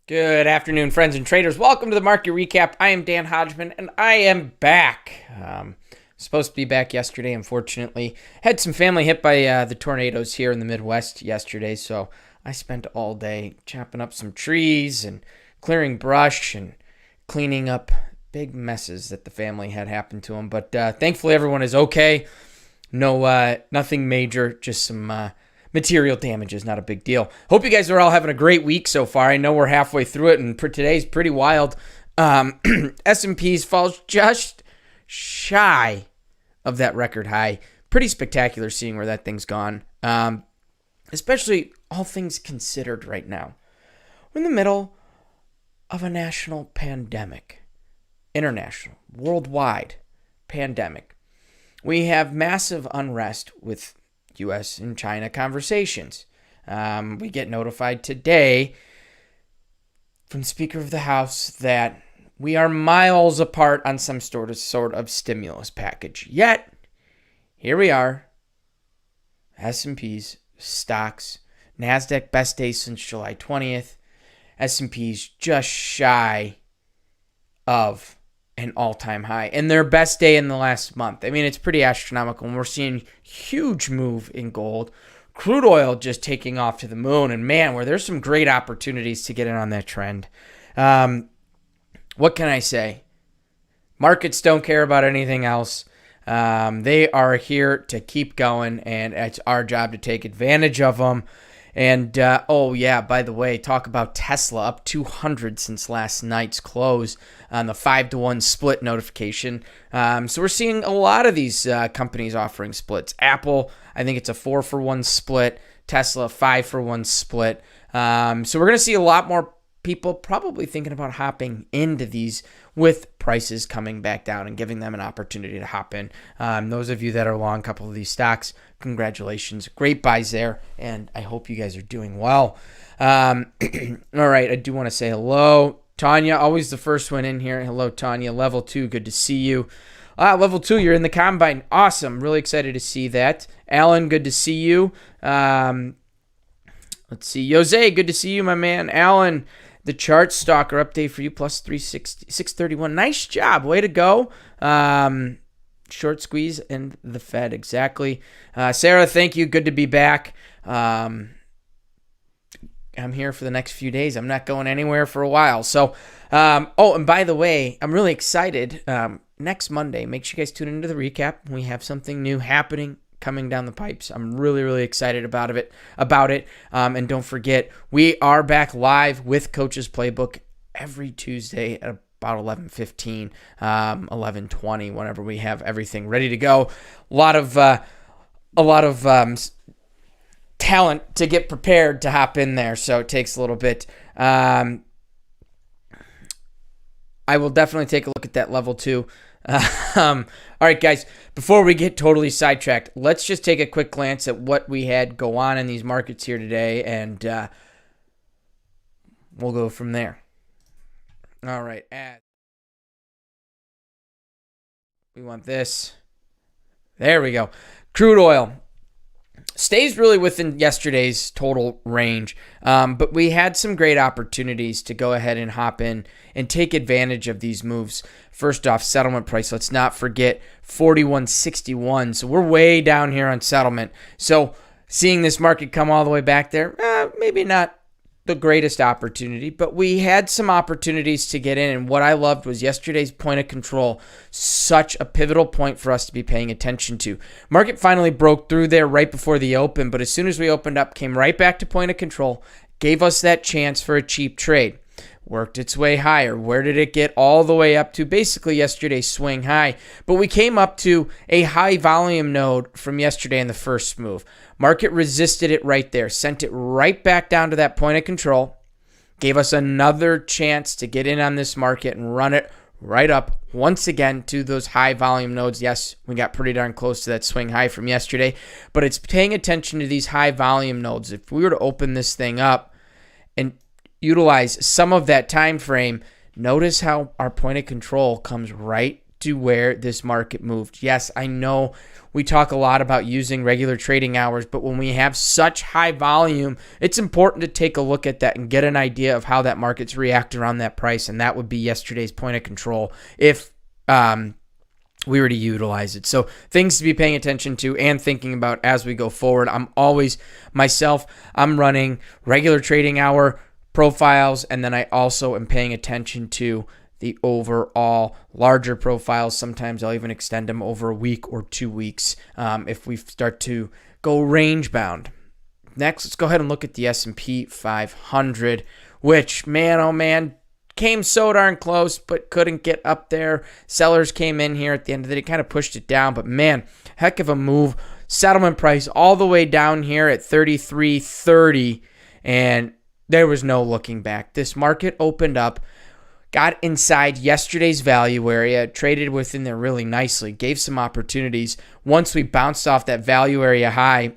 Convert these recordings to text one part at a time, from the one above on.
Good afternoon, friends and traders. Welcome to the Market Recap. I am Dan Hodgman, and I am back. Supposed to be back yesterday, unfortunately. Had some family hit by the tornadoes here in the Midwest yesterday, so I spent all day chopping up some trees and clearing brush and cleaning up big messes that the family had happen to them. But thankfully, everyone is okay. No, nothing major, just some material damages, not a big deal. Hope you guys are all having a great week so far. I know we're halfway through it, and today's pretty wild. S&P's falls just shy of that record high. Pretty spectacular seeing where that thing's gone, especially all things considered right now. We're in the middle of a national pandemic, international, worldwide pandemic. We have massive unrest with U.S. and China conversations. We get notified today from the Speaker of the House that we are miles apart on some sort of stimulus package. Yet, here we are. S&P's stocks, Nasdaq best day since July 20th. S&P's just shy of an all-time high and their best day in the last month. I mean, it's pretty astronomical, and we're seeing huge move in gold. Crude oil just taking off to the moon, and man, where there's some great opportunities to get in on that trend. What can I say? Markets don't care about anything else. They are here to keep going, and it's our job to take advantage of them. And, oh, yeah, by the way, talk about Tesla up 200 since last night's close on the 5-to-1 split notification. So we're seeing a lot of these companies offering splits. Apple, I think it's a 4-for-1 split. Tesla, 5-for-1 split. So we're going to see a lot more people probably thinking about hopping into these with prices coming back down and giving them an opportunity to hop in. Those of you that are long a couple of these stocks, congratulations. Great buys there, and I hope you guys are doing well. All right, I do want to say hello. Tanya, always the first one in here. Hello, Tanya. Level 2, good to see you. Level 2, you're in the Combine. Awesome. Really excited to see that. Alan, good to see you. Let's see. Jose, good to see you, my man. Alan, the chart stalker update for you, plus 631. Nice job. Way to go. Short squeeze and the Fed. Exactly. Sarah, thank you. Good to be back. I'm here for the next few days. I'm not going anywhere for a while. So, and by the way, I'm really excited. Next Monday, make sure you guys tune into the recap. We have something new happening coming down the pipes. I'm really, really excited about it. And don't forget, we are back live with Coach's Playbook every Tuesday at about 11:15, 11:20, whenever we have everything ready to go. A lot of talent to get prepared to hop in there, so it takes a little bit. I will definitely take a look at that level 2. All right, guys, before we get totally sidetracked, let's just take a quick glance at what we had go on in these markets here today, and we'll go from there. All right, we want this. There we go. Crude oil stays really within yesterday's total range, but we had some great opportunities to go ahead and hop in and take advantage of these moves. First off, settlement price. Let's not forget 41.61. So we're way down here on settlement. So seeing this market come all the way back there, maybe not the greatest opportunity, but we had some opportunities to get in, and what I loved was yesterday's point of control. Such a pivotal point for us to be paying attention to. Market finally broke through there right before the open, but as soon as we opened up, came right back to point of control, gave us that chance for a cheap trade. Worked its way higher. Where did it get? All the way up to basically yesterday's swing high. But we came up to a high volume node from yesterday in the first move. Market resisted it right there. Sent it right back down to that point of control. Gave us another chance to get in on this market and run it right up once again to those high volume nodes. Yes, we got pretty darn close to that swing high from yesterday. But it's paying attention to these high volume nodes. If we were to open this thing up and utilize some of that time frame, notice how our point of control comes right to where this market moved. Yes, I know we talk a lot about using regular trading hours, but when we have such high volume, it's important to take a look at that and get an idea of how that market's react around that price, and that would be yesterday's point of control if we were to utilize it. So things to be paying attention to and thinking about as we go forward. I'm running regular trading hour profiles, and then I also am paying attention to the overall larger profiles. Sometimes I'll even extend them over a week or 2 weeks if we start to go range bound. Next, let's go ahead and look at the S&P 500, which, man, oh man, came so darn close, but couldn't get up there. Sellers came in here at the end of the day, kind of pushed it down, but man, heck of a move. Settlement price all the way down here at 33.30, and there was no looking back. This market opened up, got inside yesterday's value area, traded within there really nicely, gave some opportunities. Once we bounced off that value area high,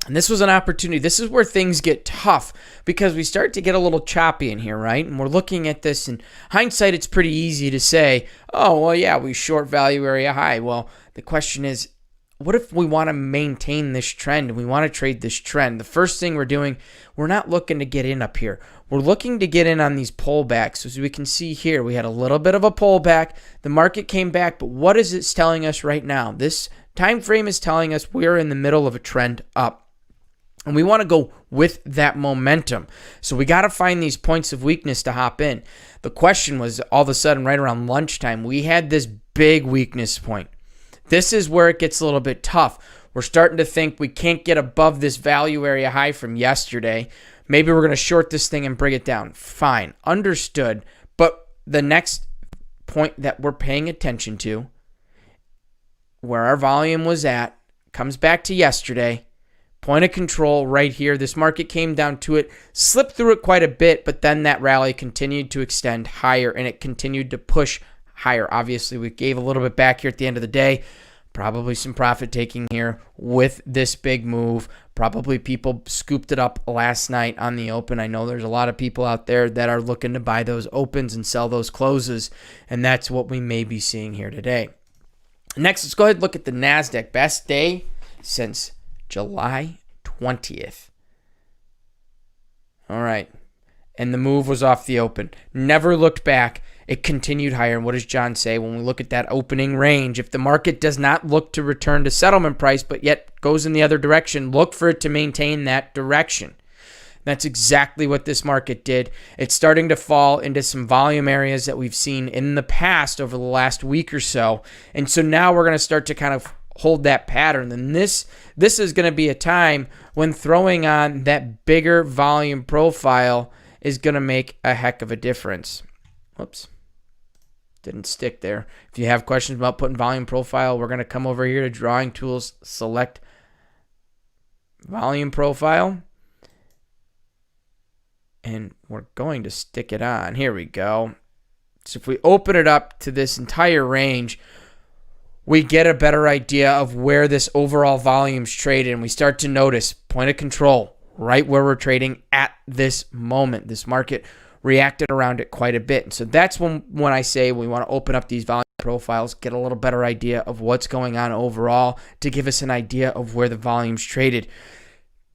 and this was an opportunity. This is where things get tough because we start to get a little choppy in here, right? And we're looking at this in hindsight, it's pretty easy to say, oh, well, yeah, we short value area high. Well, the question is, what if we want to maintain this trend and we want to trade this trend? The first thing we're doing, we're not looking to get in up here. We're looking to get in on these pullbacks. As we can see here, we had a little bit of a pullback. The market came back, but what is it telling us right now? This time frame is telling us we're in the middle of a trend up. And we want to go with that momentum. So we got to find these points of weakness to hop in. The question was, all of a sudden, right around lunchtime, we had this big weakness point. This is where it gets a little bit tough. We're starting to think we can't get above this value area high from yesterday. Maybe we're going to short this thing and bring it down. Fine, understood. But the next point that we're paying attention to, where our volume was at, comes back to yesterday. Point of control right here. This market came down to it, slipped through it quite a bit, but then that rally continued to extend higher and it continued to push higher. Obviously, we gave a little bit back here at the end of the day. Probably some profit taking here with this big move. Probably people scooped it up last night on the open. I know there's a lot of people out there that are looking to buy those opens and sell those closes, and that's what we may be seeing here today. Next, let's go ahead and look at the Nasdaq. Best day since July 20th. All right. And the move was off the open. Never looked back. It continued higher. And what does John say when we look at that opening range? If the market does not look to return to settlement price, but yet goes in the other direction, look for it to maintain that direction. That's exactly what this market did. It's starting to fall into some volume areas that we've seen in the past over the last week or so. And so now we're going to start to kind of hold that pattern. Then this is going to be a time when throwing on that bigger volume profile is going to make a heck of a difference. Whoops. Didn't stick there. If you have questions about putting volume profile, we're going to come over here to drawing tools, select volume profile, and we're going to stick it on. Here we go. So if we open it up to this entire range, we get a better idea of where this overall volume's traded, and we start to notice point of control right where we're trading at this moment. This market reacted around it quite a bit. And so that's when I say we want to open up these volume profiles, get a little better idea of what's going on overall to give us an idea of where the volume's traded.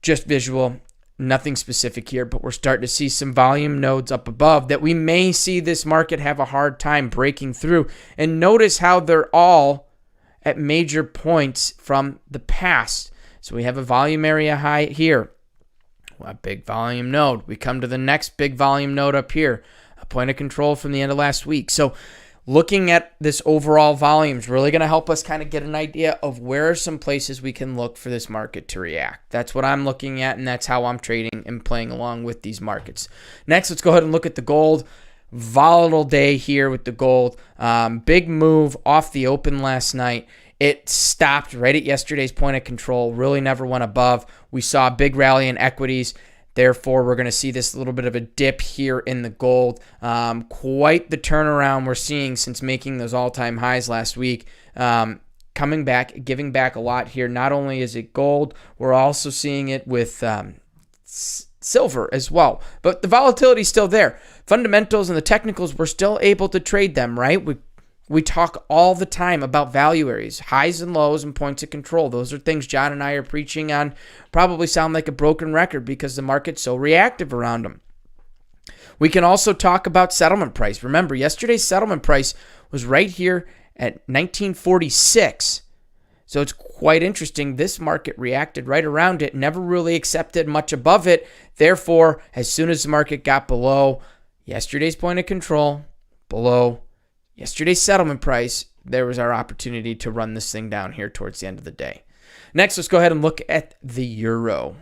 Just visual, nothing specific here, but we're starting to see some volume nodes up above that we may see this market have a hard time breaking through. And notice how they're all at major points from the past. So we have a volume area high here, a big volume node. We come to the next big volume node up here, a point of control from the end of last week. So looking at this overall volume is really going to help us kind of get an idea of where are some places we can look for this market to react. That's what I'm looking at, and that's how I'm trading and playing along with these markets. Next, let's go ahead and look at the gold. Volatile day here with the gold. Big move off the open last night. It stopped right at yesterday's point of control, really never went above. We saw a big rally in equities. Therefore, we're going to see this little bit of a dip here in the gold. Quite the turnaround we're seeing since making those all-time highs last week. Coming back, giving back a lot here. Not only is it gold, we're also seeing it with silver as well. But the volatility is still there. Fundamentals and the technicals, we're still able to trade them, right? We We talk all the time about value areas, highs and lows, and points of control. Those are things John and I are preaching on. Probably sound like a broken record because the market's so reactive around them. We can also talk about settlement price. Remember, yesterday's settlement price was right here at 1946. So it's quite interesting. This market reacted right around it, never really accepted much above it. Therefore, as soon as the market got below yesterday's point of control, below yesterday's settlement price, there was our opportunity to run this thing down here towards the end of the day. Next, let's go ahead and look at the euro.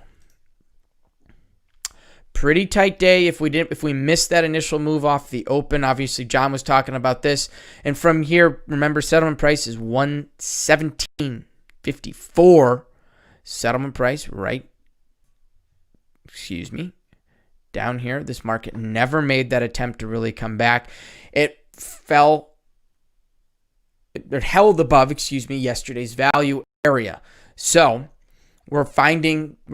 Pretty tight day if we missed that initial move off the open. Obviously, John was talking about this. And from here, remember, settlement price is 117.54. Settlement price down here. This market never made that attempt to really come back. It held above, yesterday's value area. So we're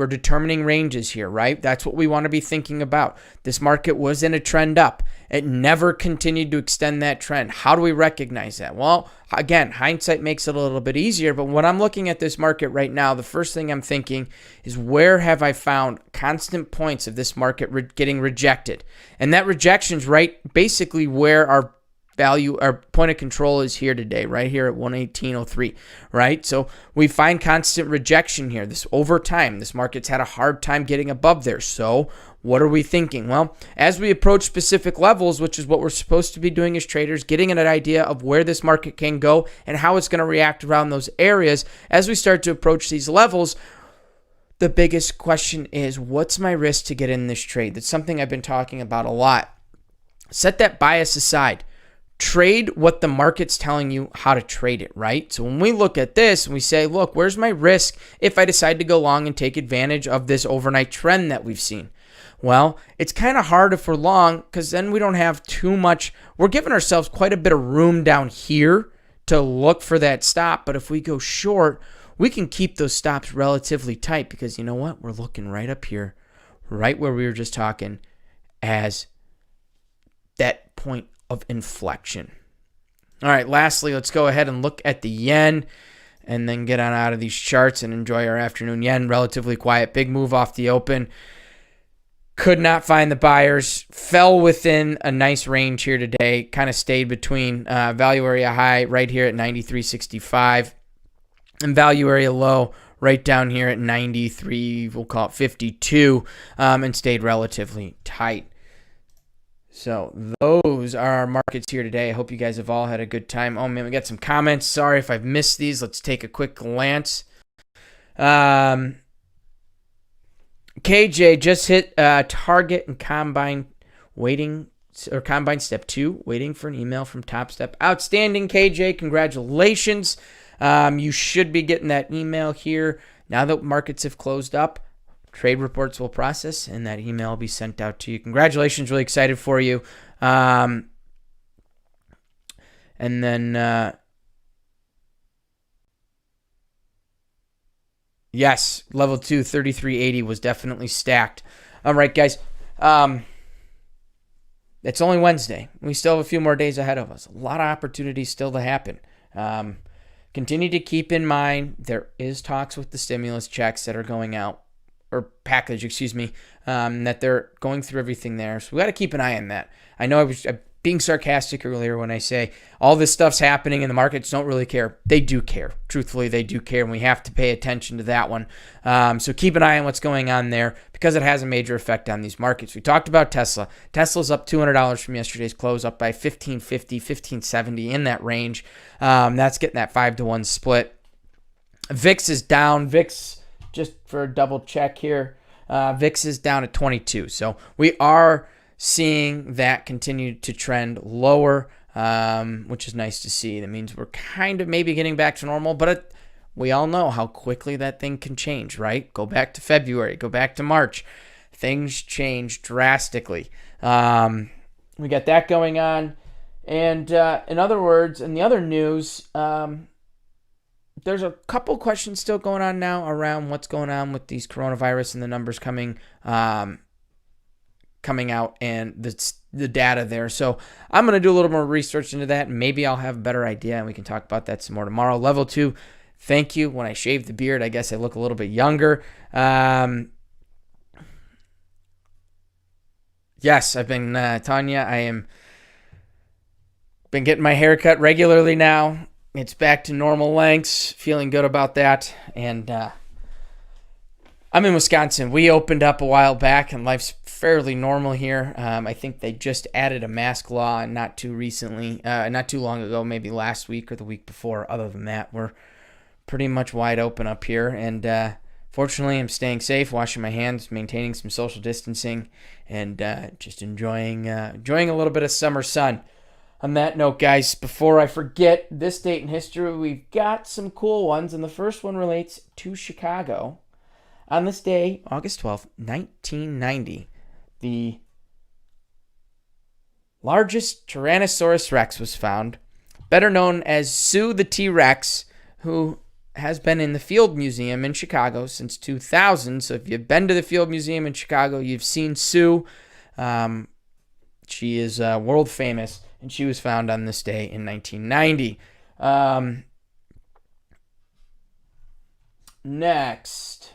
determining ranges here, right? That's what we want to be thinking about. This market was in a trend up. It never continued to extend that trend. How do we recognize that? Well, again, hindsight makes it a little bit easier, but when I'm looking at this market right now, the first thing I'm thinking is, where have I found constant points of this market getting rejected? And that rejection is basically where our point of control is here today, right here at 118.03, right? So we find constant rejection here. This over time, this market's had a hard time getting above there. So what are we thinking? Well, as we approach specific levels, which is what we're supposed to be doing as traders, getting an idea of where this market can go and how it's going to react around those areas, as we start to approach these levels, the biggest question is, what's my risk to get in this trade? That's something I've been talking about a lot. Set that bias aside. Trade what the market's telling you how to trade it, right? So when we look at this and we say, look, where's my risk if I decide to go long and take advantage of this overnight trend that we've seen? Well, it's kind of hard if we're long, because then we don't have too much. We're giving ourselves quite a bit of room down here to look for that stop. But if we go short, we can keep those stops relatively tight, because you know what? We're looking right up here, right where we were just talking, as that point of inflection. All right, lastly, let's go ahead and look at the yen and then get on out of these charts and enjoy our afternoon. Yen, relatively quiet, big move off the open. Could not find the buyers. Fell within a nice range here today. Kind of stayed between value area high right here at 93.65 and value area low right down here at 93, we'll call it 52, and stayed relatively tight. So those are our markets here today. I hope you guys have all had a good time. Oh, man, we got some comments. Sorry if I've missed these. Let's take a quick glance. KJ just hit target and combine combine step 2, waiting for an email from Top Step. Outstanding, KJ. Congratulations. You should be getting that email here. Now that markets have closed up, trade reports will process, and that email will be sent out to you. Congratulations. Really excited for you. And then, yes, level 2, 3380 was definitely stacked. All right, guys. It's only Wednesday. We still have a few more days ahead of us. A lot of opportunities still to happen. Continue to keep in mind there is talks with the stimulus checks that are going out, or package, that they're going through everything there. So we got to keep an eye on that. I know I was being sarcastic earlier when I say all this stuff's happening and the markets don't really care. They do care. Truthfully, they do care, and we have to pay attention to that one. So keep an eye on what's going on there, because it has a major effect on these markets. We talked about Tesla. Tesla's up $200 from yesterday's close, up by $15.50, $15.70, in that range. That's getting that 5-to-1 split. VIX is down. VIX, just for a double check here, VIX is down at 22. So we are seeing that continue to trend lower, which is nice to see. That means we're kind of maybe getting back to normal, but we all know how quickly that thing can change, right? Go back to February, go back to March. Things change drastically. We got that going on. And in other words, in the other news, there's a couple questions still going on now around what's going on with these coronavirus and the numbers coming coming out and the data there. So I'm going to do a little more research into that, and maybe I'll have a better idea, and we can talk about that some more tomorrow. Level 2, thank you. When I shave the beard, I guess I look a little bit younger. Yes, I've been Tanya. I am been getting my hair cut regularly now. It's back to normal lengths. Feeling good about that. And I'm in Wisconsin. We opened up a while back, and life's fairly normal here. I think they just added a mask law not too long ago, maybe last week or the week before. Other than that, we're pretty much wide open up here. And fortunately, I'm staying safe, washing my hands, maintaining some social distancing, and just enjoying a little bit of summer sun. On that note, guys, before I forget, this date in history, we've got some cool ones, and the first one relates to Chicago. On this day, August 12th, 1990, the largest Tyrannosaurus Rex was found, better known as Sue the T-Rex, who has been in the Field Museum in Chicago since 2000. So if you've been to the Field Museum in Chicago, you've seen Sue. She is world famous, and she was found on this day in 1990. Next.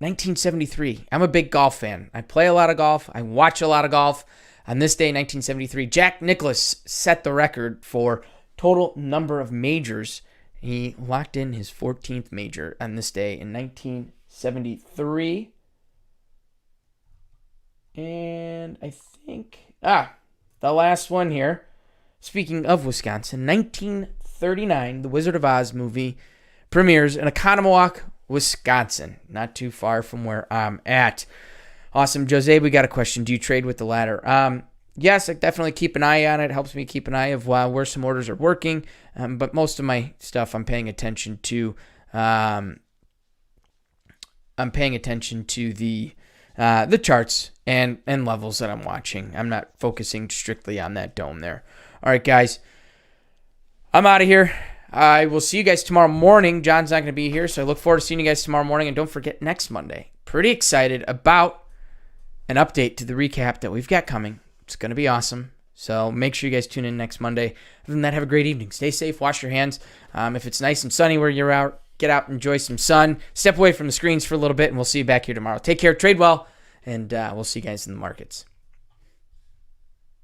(1973). I'm a big golf fan. I play a lot of golf. I watch a lot of golf. On this day, 1973, Jack Nicklaus set the record for total number of majors. He locked in his 14th major on this day in 1973. And I think, the last one here. Speaking of Wisconsin, 1939, the Wizard of Oz movie premieres in Oconomowoc, Wisconsin, not too far from where I'm at. Awesome. Jose, we got a question. Do you trade with the ladder? Yes, I definitely keep an eye on it. It helps me keep an eye of where some orders are working. But most of my stuff I'm paying attention to. I'm paying attention to the charts and levels that I'm watching. I'm not focusing strictly on that dome there. All right, guys. I'm out of here. I will see you guys tomorrow morning. John's not going to be here, so I look forward to seeing you guys tomorrow morning. And don't forget, next Monday, pretty excited about an update to the recap that we've got coming. It's going to be awesome. So make sure you guys tune in next Monday. Other than that, have a great evening. Stay safe. Wash your hands. If it's nice and sunny where you're out, get out and enjoy some sun. Step away from the screens for a little bit, and we'll see you back here tomorrow. Take care. Trade well, and we'll see you guys in the markets.